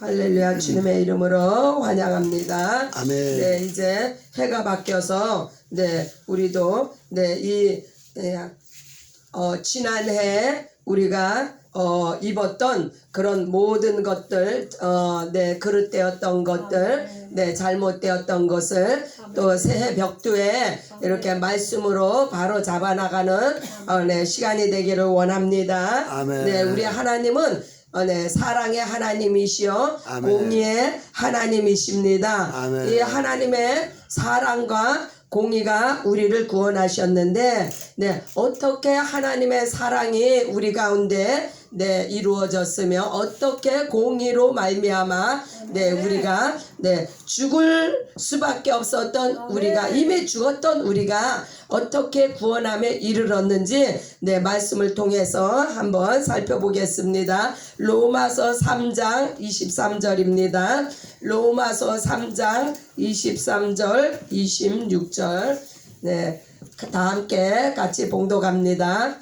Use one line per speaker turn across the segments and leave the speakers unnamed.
할렐루야. 주님의 이름으로 환영합니다.
아멘.
네, 이제 해가 바뀌어서 우리도 지난해 우리가 입었던 그런 모든 것들, 그릇되었던 것들, 잘못되었던 것을 또 새해 벽두에 이렇게 말씀으로 바로 잡아나가는 시간이 되기를 원합니다.
아멘.
우리 하나님은 사랑의 하나님이시여
아멘.
공의의 하나님이십니다.
아멘.
이 하나님의 사랑과 공의가 우리를 구원하셨는데 어떻게 하나님의 사랑이 우리 가운데 이루어졌으며 어떻게 공의로 말미암아 우리가 죽을 수밖에 없었던 우리가 이미 죽었던 우리가 어떻게 구원함에 이르렀는지 말씀을 통해서 한번 살펴보겠습니다. 로마서 3장 23절입니다. 로마서 3장 23절 26절 다 함께 같이 봉독합니다.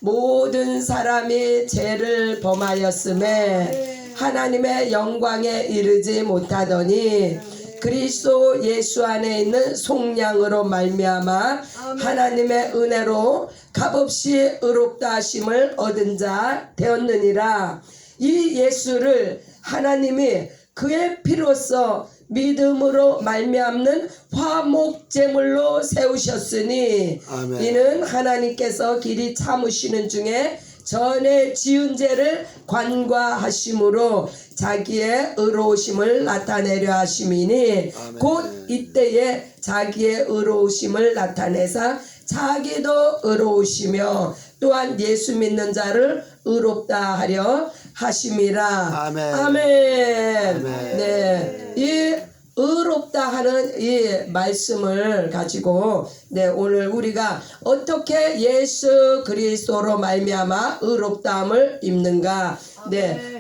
모든 사람이 죄를 범하였음에 하나님의 영광에 이르지 못하더니 그리스도 예수 안에 있는 속량으로 말미암아 하나님의 은혜로 값없이 의롭다 하심을 얻은 자 되었느니라. 이 예수를 하나님이 그의 피로써 믿음으로 말미암는 화목제물로 세우셨으니
아멘.
이는 하나님께서 길이 참으시는 중에 전에 지은 죄를 관과하심으로 자기의 의로우심을 나타내려 하심이니
아멘.
곧 이때에 자기의 의로우심을 나타내사 자기도 의로우시며 또한 예수 믿는 자를 의롭다 하려 하심이라.
아멘.
아멘.
아멘.
이 의롭다 하는 이 말씀을 가지고 오늘 우리가 어떻게 예수 그리스도로 말미암아 의롭다함을 입는가.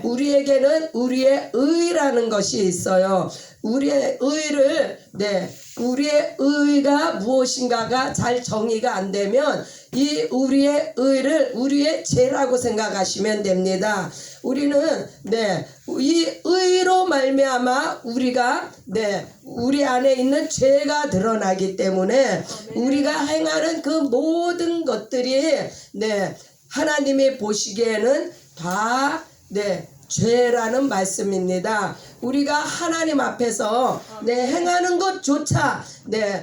우리에게는 우리의 의라는 것이 있어요. 우리의 의를 우리의 의가 무엇인가가 잘 정의가 안 되면 이 우리의 의를 우리의 죄라고 생각하시면 됩니다. 우리는 이 의로 말미암아 우리가 우리 안에 있는 죄가 드러나기 때문에 우리가 행하는 그 모든 것들이 하나님이 보시기에는 다 죄라는 말씀입니다. 우리가 하나님 앞에서 행하는 것조차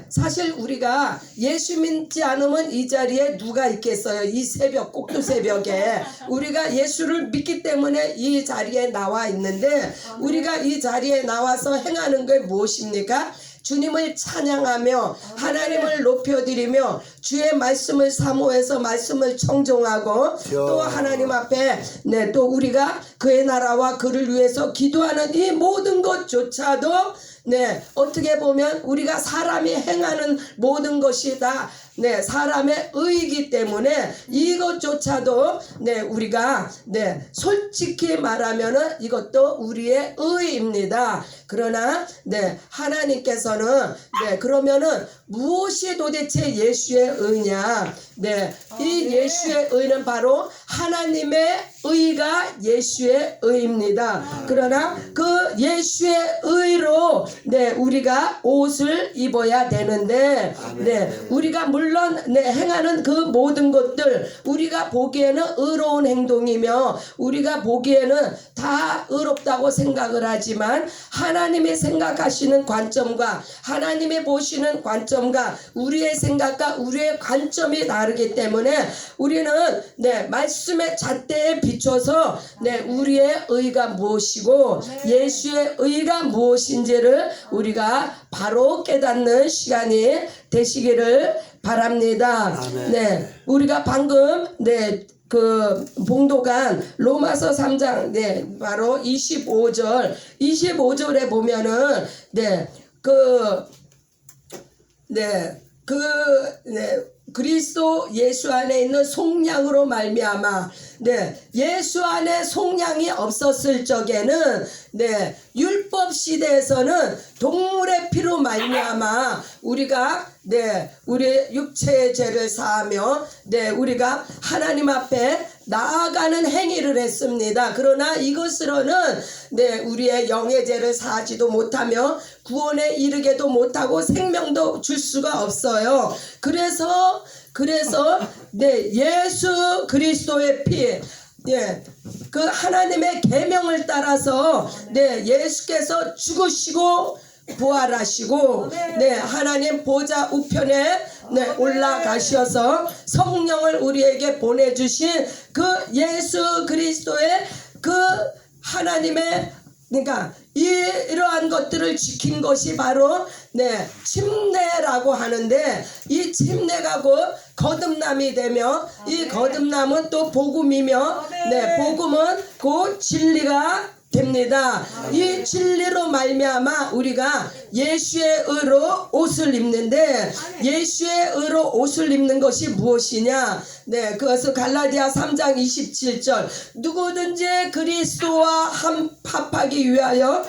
사실 우리가 예수 믿지 않으면 이 자리에 누가 있겠어요? 이 새벽 꼭두 새벽에 우리가 예수를 믿기 때문에 이 자리에 나와 있는데 우리가 이 자리에 나와서 행하는 게 무엇입니까? 주님을 찬양하며 하나님을 높여드리며 주의 말씀을 사모해서 말씀을 청종하고 또 하나님 앞에 또 우리가 그의 나라와 그를 위해서 기도하는 이 모든 것조차도 어떻게 보면 우리가 사람이 행하는 모든 것이 다 사람의 의이기 때문에 이것조차도 우리가 솔직히 말하면은 이것도 우리의 의입니다. 그러나 하나님께서는 그러면은 무엇이 도대체 예수의 의냐? 이 예수의 의는 바로 하나님의 의가 예수의 의입니다. 그러나 그 예수의 의로 우리가 옷을 입어야 되는데 우리가 물론 행하는 그 모든 것들 우리가 보기에는 의로운 행동이며 우리가 보기에는 다 의롭다고 생각을 하지만 하나님이 생각하시는 관점과 하나님이 보시는 관점과 우리의 생각과 우리의 관점이 다르기 때문에 우리는 말씀의 잣대에 비춰서 우리의 의가 무엇이고 예수의 의가 무엇인지를 우리가 바로 깨닫는 시간이 되시기를 바랍니다.
아멘.
우리가 방금 그 봉독한 로마서 3장 바로 25절에 보면은 그리스도 예수 안에 있는 속량으로 말미암아 네, 예수 안에 속량이 없었을 적에는 네, 율법 시대에서는 동물의 피로 말미암아 우리가 네, 우리 육체의 죄를 사하며 네, 우리가 하나님 앞에 나아가는 행위를 했습니다. 그러나 이것으로는 네, 우리의 영의 죄를 사하지도 못하며 구원에 이르게도 못하고 생명도 줄 수가 없어요. 그래서 네, 예수 그리스도의 피, 예, 그 하나님의 계명을 따라서 네, 예수께서 죽으시고 부활하시고 네, 하나님 보좌 우편에 네, 올라가셔서 성령을 우리에게 보내주신 그 예수 그리스도의 그 하나님의, 그러니까 이러한 것들을 지킨 것이 바로 네, 침례라고 하는데, 이 침례가 곧 거듭남이 되며 이 거듭남은 또 복음이며 네, 복음은 곧 진리가 됩니다. 이 진리로 말미암아 우리가 예수의 의로 옷을 입는데, 예수의 의로 옷을 입는 것이 무엇이냐? 네, 그것은 갈라디아 3장 27절 누구든지 그리스도와 합하기 위하여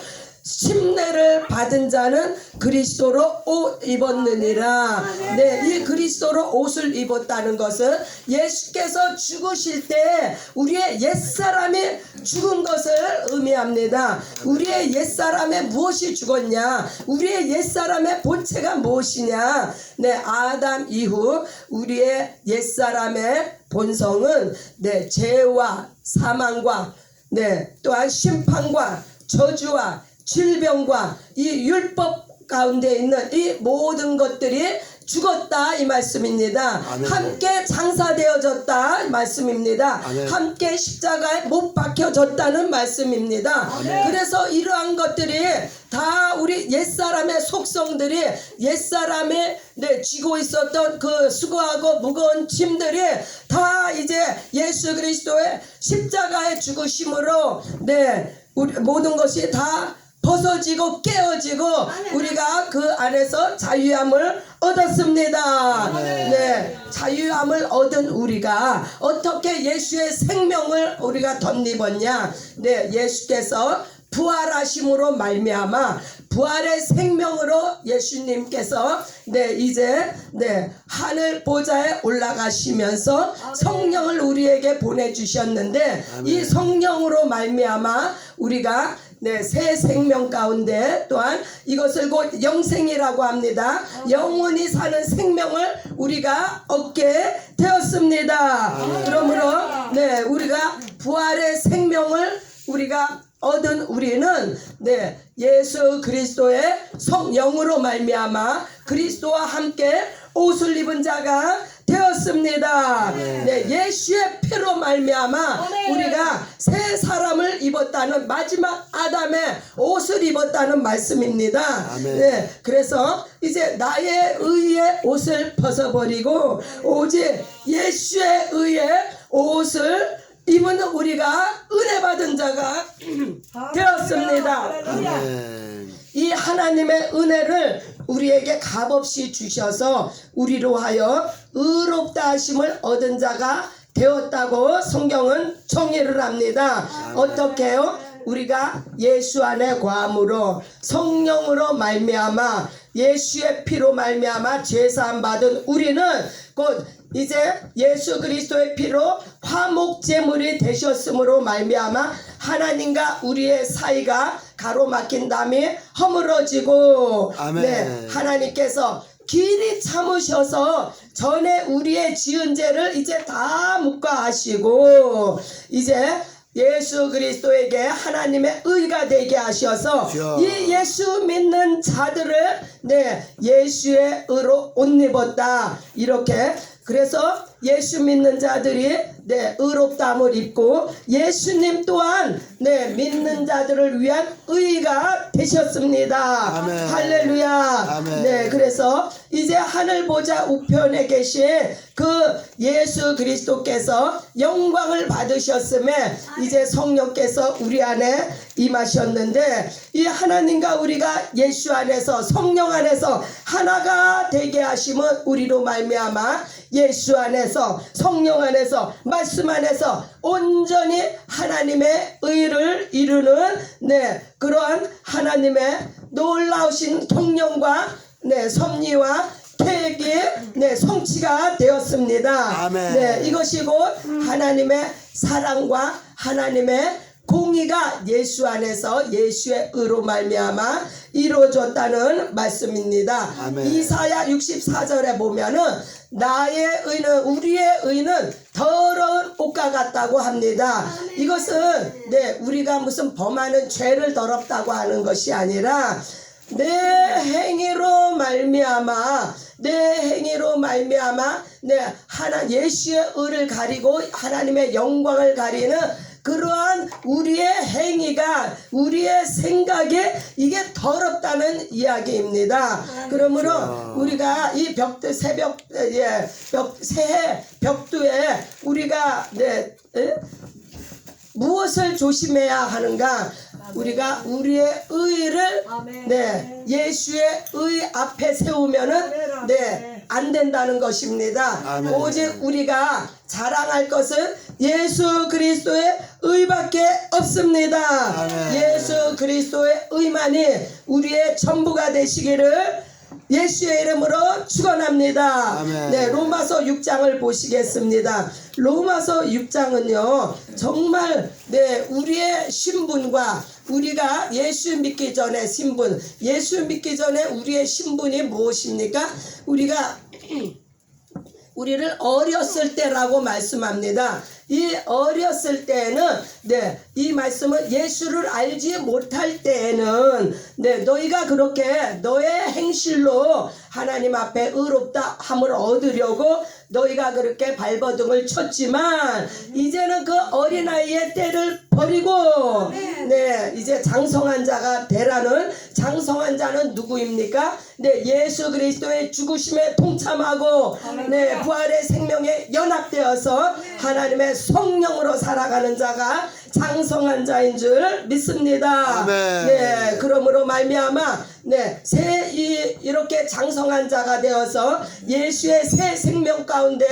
침례를 받은 자는 그리스도로 옷 입었느니라. 네, 이 그리스도로 옷을 입었다는 것은 예수께서 죽으실 때 우리의 옛사람이 죽은 것을 의미합니다. 우리의 옛사람에 무엇이 죽었냐? 우리의 옛사람의 본체가 무엇이냐? 네, 아담 이후 우리의 옛사람의 본성은 네, 죄와 사망과 네, 또한 심판과 저주와 질병과 이 율법 가운데 있는 이 모든 것들이 죽었다 이 말씀입니다.
아멘.
함께 장사되어졌다 이 말씀입니다.
아멘.
함께 십자가에 못 박혀졌다는 말씀입니다.
아멘.
그래서 이러한 것들이 다 우리 옛사람의 속성들이, 옛사람의 네, 쥐고 있었던 그 수고하고 무거운 짐들이 다 이제 예수 그리스도의 십자가의 죽으심으로 네, 우리 모든 것이 다 벗어지고 깨어지고 우리가 그 안에서 자유함을 얻었습니다. 네, 자유함을 얻은 우리가 어떻게 예수의 생명을 우리가 덧입었냐? 네, 예수께서 부활하심으로 말미암아 부활의 생명으로 예수님께서 네, 이제 네, 하늘 보좌에 올라가시면서 성령을 우리에게 보내주셨는데, 이 성령으로 말미암아 우리가 네, 새 생명 가운데 또한 이것을 곧 영생이라고 합니다. 영원히 사는 생명을 우리가 얻게 되었습니다. 그러므로 네, 우리가 부활의 생명을 우리가 얻은 우리는 네, 예수 그리스도의 성령으로 말미암아 그리스도와 함께 옷을 입은 자가 되었습니다. 네, 예수의 피로 말미암아 우리가 새 사람을 입었다는, 마지막 아담의 옷을 입었다는 말씀입니다. 네, 그래서 이제 나의 의의 옷을 벗어버리고 오직 예수의 의의 옷을 입은 우리가 은혜 받은 자가 되었습니다.
아멘.
이 하나님의 은혜를 우리에게 값없이 주셔서 우리로 하여 의롭다 하심을 얻은 자가 되었다고 성경은 정의를 합니다. 어떻게요? 우리가 예수 안에 거함으로 성령으로 말미암아 예수의 피로 말미암아 죄사함 받은 우리는 곧 이제 예수 그리스도의 피로 화목제물이 되셨으므로 말미암아 하나님과 우리의 사이가 가로막힌 담이 허물어지고 네, 하나님께서 길이 참으셔서 전에 우리의 지은 죄를 이제 다 묵과하시고 이제 예수 그리스도에게 하나님의 의가 되게 하셔서 이 예수 믿는 자들을 네, 예수의 의로 옷 입었다. 이렇게 그래서 예수 믿는 자들이 네, 의롭다함을 입고 예수님 또한 네, 믿는 자들을 위한 의가 되셨습니다.
아멘.
할렐루야.
아멘.
네, 그래서 이제 하늘 보좌 우편에 계신 그 예수 그리스도께서 영광을 받으셨음에 이제 성령께서 우리 안에 임하셨는데, 이 하나님과 우리가 예수 안에서 성령 안에서 하나가 되게 하심은 우리로 말미암아 예수 안에서 성령 안에서 말씀 안에서 온전히 하나님의 의를 이루는 그러한 하나님의 놀라우신 통념과 섭리와 계획이 성취가 되었습니다.
아멘.
이것이 곧 하나님의 사랑과 하나님의 공의가 예수 안에서 예수의 의로 말미암아 이루어졌다는 말씀입니다.
아멘.
이사야 64절에 보면은 나의 의는 우리의 의는 더러운 옷과 같다고 합니다. 이것은 우리가 무슨 범하는 죄를 더럽다고 하는 것이 아니라 내 행위로 말미암아 예수의 의를 가리고 하나님의 영광을 가리는 그러한 우리의 행위가 우리의 생각이 이게 더럽다는 이야기입니다. 그러므로 우리가 이 새해 벽두에 우리가 무엇을 조심해야 하는가? 우리가 우리의 의를 예수의 의 앞에 세우면은 안 된다는 것입니다.
아멘.
오직 우리가 자랑할 것은 예수 그리스도의 의밖에 없습니다.
아멘.
예수 그리스도의 의만이 우리의 전부가 되시기를 예수의 이름으로 축원합니다.
아멘.
로마서 6장을 보시겠습니다. 로마서 6장은요 정말 우리의 신분과 우리가 예수 믿기 전에 신분, 예수 믿기 전에 우리의 신분이 무엇입니까? 우리를 어렸을 때라고 말씀합니다. 이 어렸을 때에는 이 말씀은 예수를 알지 못할 때에는 너희가 그렇게 너의 행실로 하나님 앞에 의롭다 함을 얻으려고 너희가 그렇게 발버둥을 쳤지만 이제는 그 어린아이의 때를 버리고 이제 장성한 자가 되라는 장성한 자는 누구입니까? 예수 그리스도의 죽으심에 동참하고 부활의 생명에 연합되어서 하나님의 성령으로 살아가는 자가 장성한 자인 줄 믿습니다.
아멘.
그러므로 말미암아 이렇게 장성한 자가 되어서 예수의 새 생명 가운데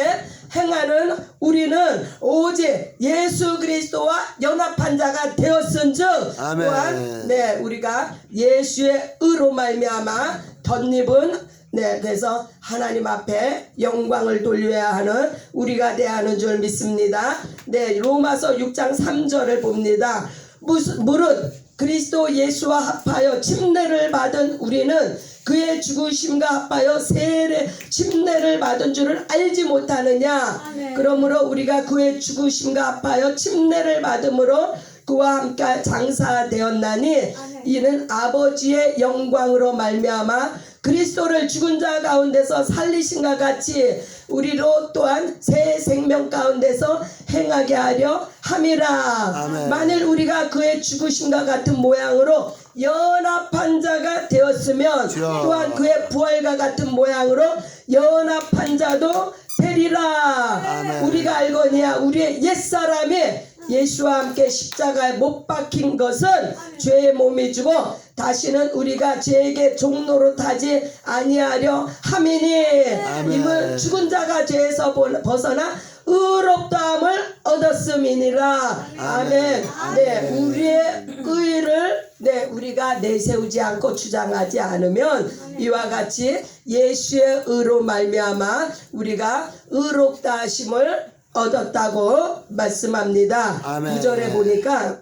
행하는 우리는 오직 예수 그리스도와 연합한 자가 되었은즉
아멘.
또한 우리가 예수의 의로 말미암아 덧입은 그래서 하나님 앞에 영광을 돌려야 하는 우리가 되어야 하는 줄 믿습니다. 로마서 6장 3절을 봅니다. 무릇 그리스도 예수와 합하여 침례를 받은 우리는 그의 죽으심과 합하여 세례 침례를 받은 줄을 알지 못하느냐.
아멘.
그러므로 우리가 그의 죽으심과 합하여 침례를 받음으로 그와 함께 장사되었나니 이는 아버지의 영광으로 말미암아 그리스도를 죽은 자 가운데서 살리신과 같이 우리로 또한 새 생명 가운데서 행하게 하려 함이라.
아멘.
만일 우리가 그의 죽으심과 같은 모양으로 연합한 자가 되었으면
주여.
또한 그의 부활과 같은 모양으로 연합한 자도 되리라.
아멘.
우리가 알거니와 우리의 옛사람이 예수와 함께 십자가에 못 박힌 것은 죄의 몸이 주고 다시는 우리가 죄에게 종로로 타지 아니하려 함이니
아멘.
이는 죽은 자가 죄에서 벗어나 의롭다함을 얻었음이니라. 아멘. 우리의 의를 우리가 내세우지 않고 주장하지 않으면 이와 같이 예수의 의로 말미암아 우리가 의롭다 하심을 얻었다고 말씀합니다.
아멘.
9절에 보니까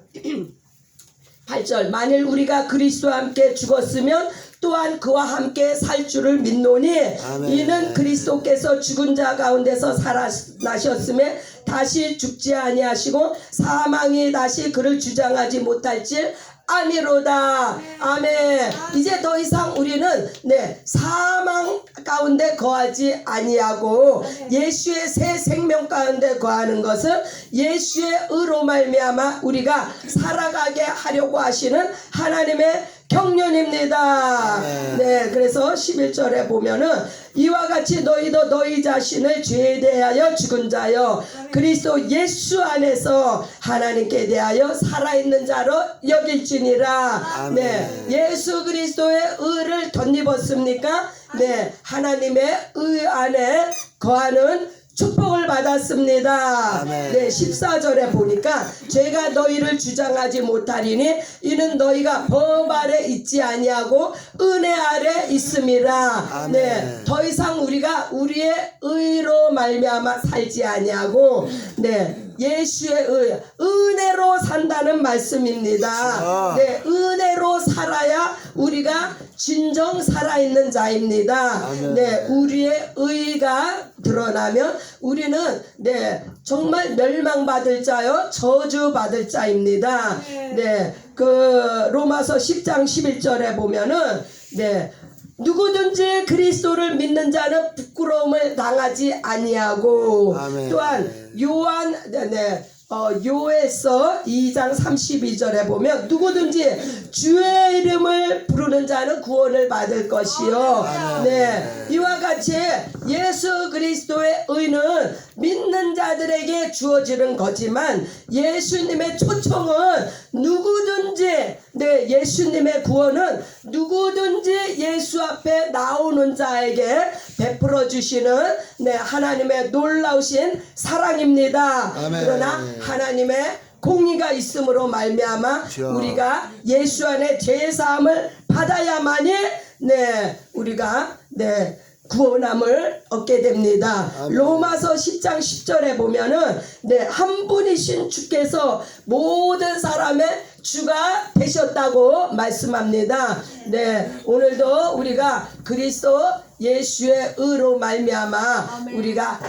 8절 만일 우리가 그리스도와 함께 죽었으면 또한 그와 함께 살 줄을 믿노니
아멘.
이는 그리스도께서 죽은 자 가운데서 살아나셨음에 다시 죽지 아니하시고 사망이 다시 그를 주장하지 못할지 아미로다. 아멘. 이제 더 이상 우리는 사망 가운데 거하지 아니하고 예수의 새 생명 가운데 거하는 것은 예수의 의로 말미암아 우리가 살아가게 하려고 하시는 하나님의 경륜입니다.
아멘.
그래서 11절에 보면은 이와 같이 너희도 너희 자신을 죄에 대하여 죽은 자여 그리스도 예수 안에서 하나님께 대하여 살아있는 자로 여길지니라.
아멘.
예수 그리스도의 의를 덧입었습니까? 하나님의 의 안에 거하는 축복을 받았습니다.
아멘.
네, 14절에 보니까 죄가 너희를 주장하지 못하리니 이는 너희가 법 아래 있지 아니하고 은혜 아래 있음이라.
아멘.
네, 더 이상 우리가 우리의 의로 말미암아 살지 아니하고 네, 예수의 은혜로 산다는 말씀입니다. 네, 은혜로 살아야 우리가 진정 살아있는 자입니다.
아멘.
네, 우리의 의가 드러나면 우리는 네, 정말 멸망받을 자요 저주받을 자입니다. 네, 그 로마서 10장 11절에 보면은 네, 누구든지 그리스도를 믿는 자는 부끄러움을 당하지 아니하고
아멘.
또한 요에서 2장 32절에 보면 누구든지 주의 이름을 부르는 자는 구원을 받을 것이요. 네, 이와 같이 예수 그리스도의 의는 믿는 자들에게 주어지는 거지만 예수님의 초청은 누구든지 네, 예수님의 구원은 누구든지 예수 앞에 나오는 자에게 베풀어 주시는 네, 하나님의 놀라우신 사랑입니다.
아멘.
그러나 하나님의 공의가 있음으로 말미암아
그렇죠.
우리가 예수 안에 죄 사함을 받아야만이 네, 우리가 네, 구원함을 얻게 됩니다.
아멘.
로마서 10장 10절에 보면은 네, 한 분이신 주께서 모든 사람의 주가 되셨다고 말씀합니다. 네, 오늘도 우리가 그리스도 예수의 의로 말미암아 우리가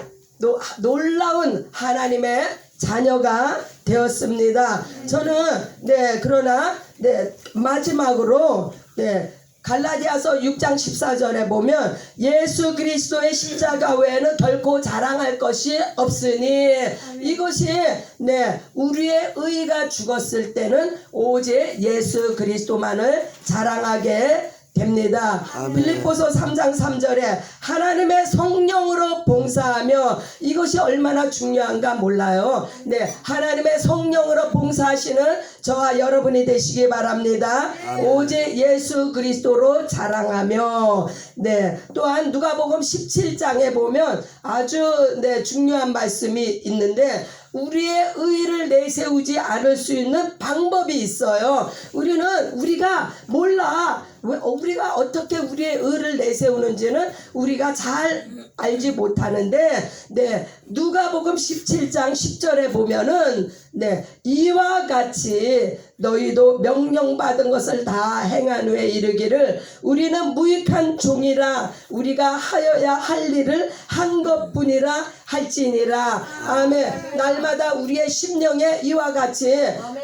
놀라운 하나님의 자녀가 되었습니다. 저는 네, 그러나 네, 마지막으로 네, 갈라디아서 6장 14절에 보면 예수 그리스도의 십자가 외에는 결코 자랑할 것이 없으니 이것이 네, 우리의 의가 죽었을 때는 오직 예수 그리스도만을 자랑하게 됩니다.
아멘.
빌립보서 3장 3절에 하나님의 성령으로 봉사하며 이것이 얼마나 중요한가 몰라요. 네, 하나님의 성령으로 봉사하시는 저와 여러분이 되시기 바랍니다.
아멘.
오직 예수 그리스도로 자랑하며 네, 또한 누가복음 17장에 보면 아주 네, 중요한 말씀이 있는데 우리의 의를 내세우지 않을 수 있는 방법이 있어요. 우리가 몰라. 우리가 어떻게 우리의 의를 내세우는지는 우리가 잘 알지 못하는데 네, 누가복음 17장 10절에 보면은 네, 이와 같이 너희도 명령받은 것을 다 행한 후에 이르기를 우리는 무익한 종이라 우리가 하여야 할 일을 한 것뿐이라 할지니라. 아멘. 날마다 우리의 심령에 이와 같이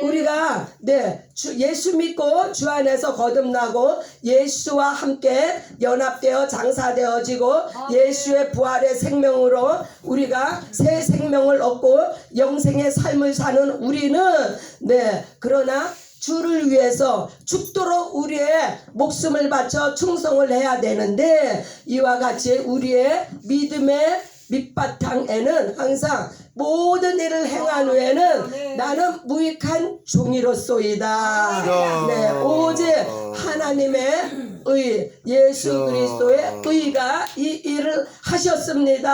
우리가 네, 예수 믿고 주 안에서 거듭나고 예수와 함께 연합되어 장사되어지고 예수의 부활의 생명으로 우리가 새 생명을 얻고 영생의 삶을 사는 우리는 네, 그러나 주를 위해서 죽도록 우리의 목숨을 바쳐 충성을 해야 되는데 이와 같이 우리의 믿음의 밑바탕에는 항상 모든 일을 행한 후에는 나는 무익한 종이로소이다. 네, 오직 하나님의 의 예수 그리스도의 의가 이 일을 하셨습니다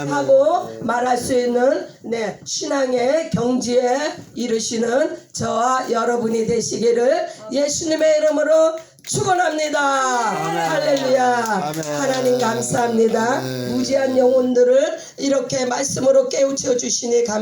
하고 말할 수 있는 네, 신앙의 경지에 이르시는 저와 여러분이 되시기를 예수님의 이름으로 축원합니다. 할렐루야.
아멘.
하나님 감사합니다.
아멘.
무지한 영혼들을 이렇게 말씀으로 깨우쳐 주시니 감사합니다.